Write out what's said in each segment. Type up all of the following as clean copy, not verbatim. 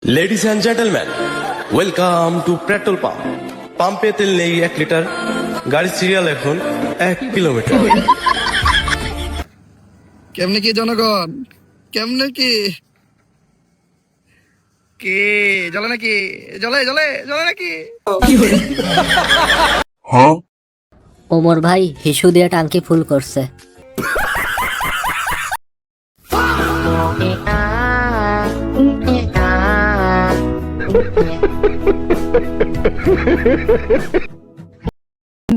Ladies and gentlemen, welcome to petrol pump. পাম্পে তেল নেই 1 লিটার, গাড়ি সিরিয়াল এখন 1 কিলোমিটার। কেমনে কি জনগণ, কেমনে কি কে জ্বলে নাকি, জ্বলে জ্বলে জ্বলে নাকি? ওমর ভাই হিসু দিয়ে টাঙ্কি ফুল করছে।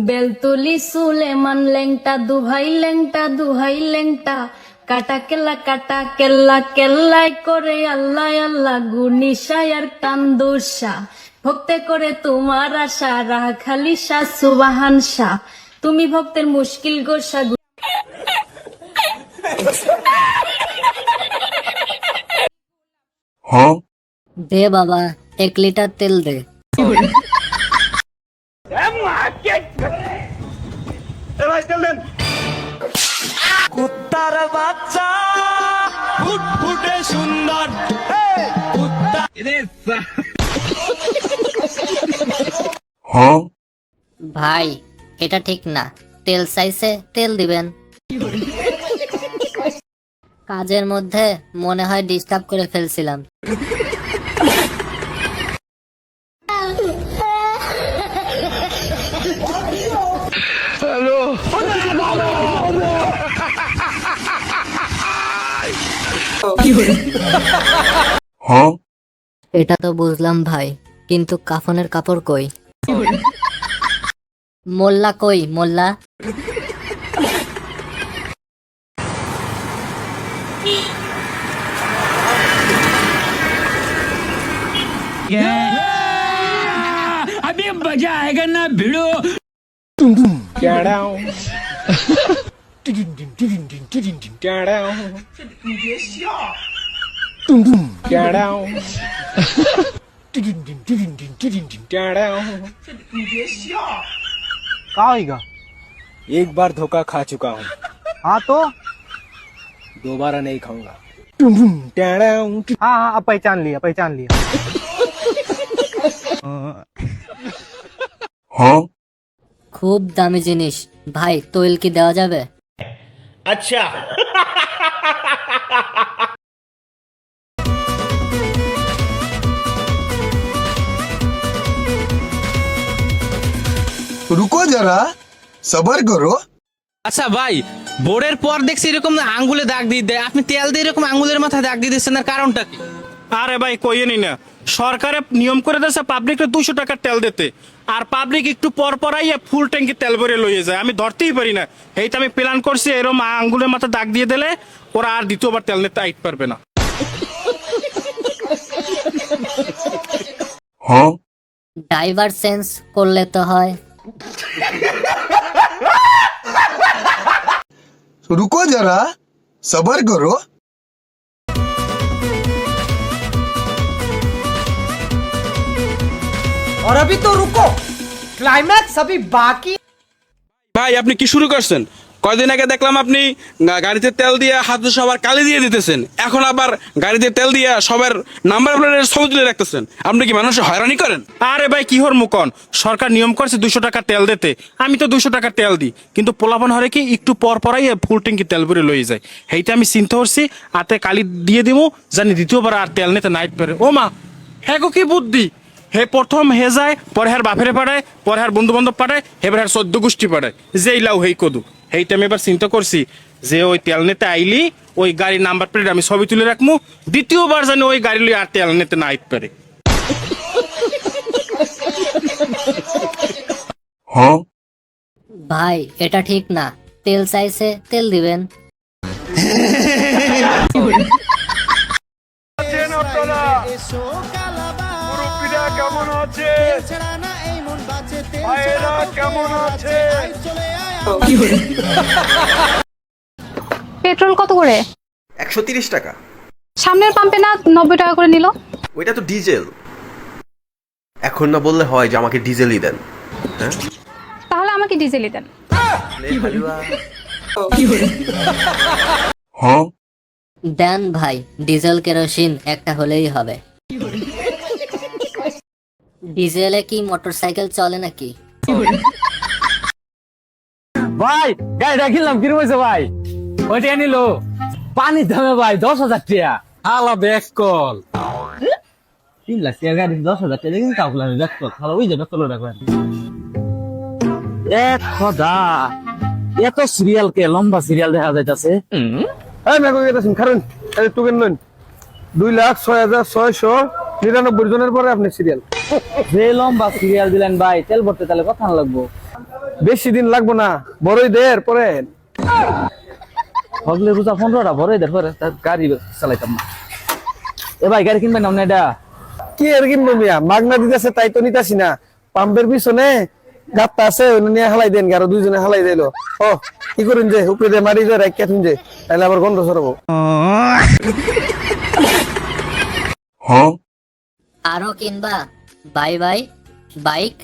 বেলতুলি সুলেমান লেংটা দুভাই লেংটা কাটা কেল্লা কেল্লাই করে আল্লাহ আল্লাহ গুনিশা আর কান্দুসা ভক্তে করে তোমার আশা রাখালি শাহ সুবাহান শাহ তুমি ভক্তের মুশকিল গোসা। দে বাবা 1 লিটার তেল দে। কুত্তার বাচ্চা ফুটফুটে সুন্দর ভাই এটা ঠিক না, তেল চাইছে তেল দিবেন। কাজের মধ্যে মনে হয় ডিস্টার্ব করে ফেলছিলাম। এটা তো বুঝলাম ভাই, কিন্তু কাফনের কাপড় কই? মোল্লা কই মোল্লা? अभी मजा आएगा ना भिड़ो। क्या होगा? एक बार धोखा खा चुका हूँ। हाँ तो दोबारा नहीं खाऊंगा। हाँ हाँ अब पहचान लिया। খুব দামি জিনিস ভাই, তৈল কি দেওয়া যাবে? আচ্ছা রুকো যারা, সবার করো। আচ্ছা ভাই, বোর্ডের পর দেখছি এরকম আঙ্গুলে দাগ দিয়ে দেয়, আপনি তেল দিয়ে এরকম আঙ্গুলের মাথায় দাগ দিয়ে দিচ্ছেন, এর কারণটা কি? আরে ভাই কইয়েনি না, সরকারে নিয়ম করে দিয়েছে পাবলিককে 200 টাকা তেল দিতে, আর পাবলিক একটু পর পরাইয়া ফুল ট্যাঙ্কি তেল ভরে লইয়ে যায়। আমি ধরতেই পারি না, এইটা আমি প্ল্যান করছি এরকম আঙ্গুলের মাথা দাগ দিয়ে দিলে ওরা আর দ্বিতীয়বার তেল নিতে আইতে পারবে না। ড্রাইভার চেঞ্জ করলে তো হয়। রুকো যারা, সবার করো। और अभी तो रुको, क्लाइमैक्स अभी बाकी। ভাই আপনি কি শুরু করছেন? কয়দিন আগে দেখলাম আপনি গাড়িতে তেল দিয়ে হাত সবার কালি দিয়ে দিতেছেন, এখন আবার গাড়িতে তেল দিয়ে সবার নাম্বার প্লেটের ছবি তুলে রাখতেছেন। আপনি কি মানুষের হয়রানি করেন? আরে ভাই কি হর মুকন, সরকার নিয়ম করছে 200 টাকা তেল দিতে, আমি তো 200 টাকা তেল দিই, কিন্তু পোলাপন হরে কি একটু পর পরাইয়া ফুল ট্যাঙ্কি তেল ভরে লইয়ে যায়। এইটা আমি চিন্তা করছি হাতে কালি দিয়ে দিব, জানি দ্বিতীয়বার আর তেল নিতে নাইট পারে। ও মা, হ্যাঁ গো কি বুদ্ধি! হে প্রথম হে যায়, পরে হার বাপেরে পাঠায়, পরে হার বন্ধু বান্ধব পাঠায়, এবার হার 14 গোষ্ঠী পাঠায়, যেই লাউ হেই কদু। এইটা আমি এবার চিন্তা করছি যে ওই তেল নিতে আইলি ওই গাড়ির নাম্বার প্লেট আমি ছবি তুলে রাখবো, দ্বিতীয়বার জানি ওই গাড়ি লই আর তেল নিতে না আইতে পারে। ভাই এটা ঠিক না, তেল চাইছে তেল দিবেন। পেট্রোল কত করে? 130 টাকা। সামনের পাম্পে না 90 টাকা করে নিল। ওইটা তো ডিজেল। এখন না বললে হয় যে আমাকে ডিজেলই দেন। তাহলে আমাকে ডিজেলই দেন। দেন ভাই, ডিজেল কেরোসিন একটা হলেই হবে। ডিজেলে কি মোটরসাইকেল চলে নাকি? ভাই গাড়িটা কিনলাম কিরম হয়েছে ভাই? ওইটা নিল পানির দামে ভাই 10,000 টাকা। আলা ব্যাক কল 3 লাখ টাকা গাড়ি 10,000 টাকা কিন্তু কাউলা ব্যাক কল তাহলে ওই যে ব্যাক কল রাখবেন। এক খোদা এত সিরিয়াল কে লম্বা সিরিয়াল দেখা যাইতাছে। এই মেগো গেতাছেন কারণ এই টোকেন লইন 2,06,699 জনের পরে আপনি সিরিয়াল। যে লম্বা সিরিয়াল দিলেন ভাই তেল ভরতে তাহলে কত লাগবো? বেশি দিন লাগবো না, বড়ই দের পরে হগলে রোজা 15টা বড়ই দের পরে গাড়ি চালাইতাম না। এ ভাই গাড়ি কিনবেন না এটা? কি আর কিনবো মিয়া, মাগনা দিতেছে তাই তো নিতাছি না। পাম্পের পিছনে গাত্তা আছে ওই নিয়ে হালাই দেন, আরো দুইজনে হালাই দিল। ও কি করুন যে উপরে দিয়ে মারি দিয়ে রাখিয়া থুন যে, তাহলে আবার গন্ধ ছড়াবো। আরো কিনবা? Bye bye bike.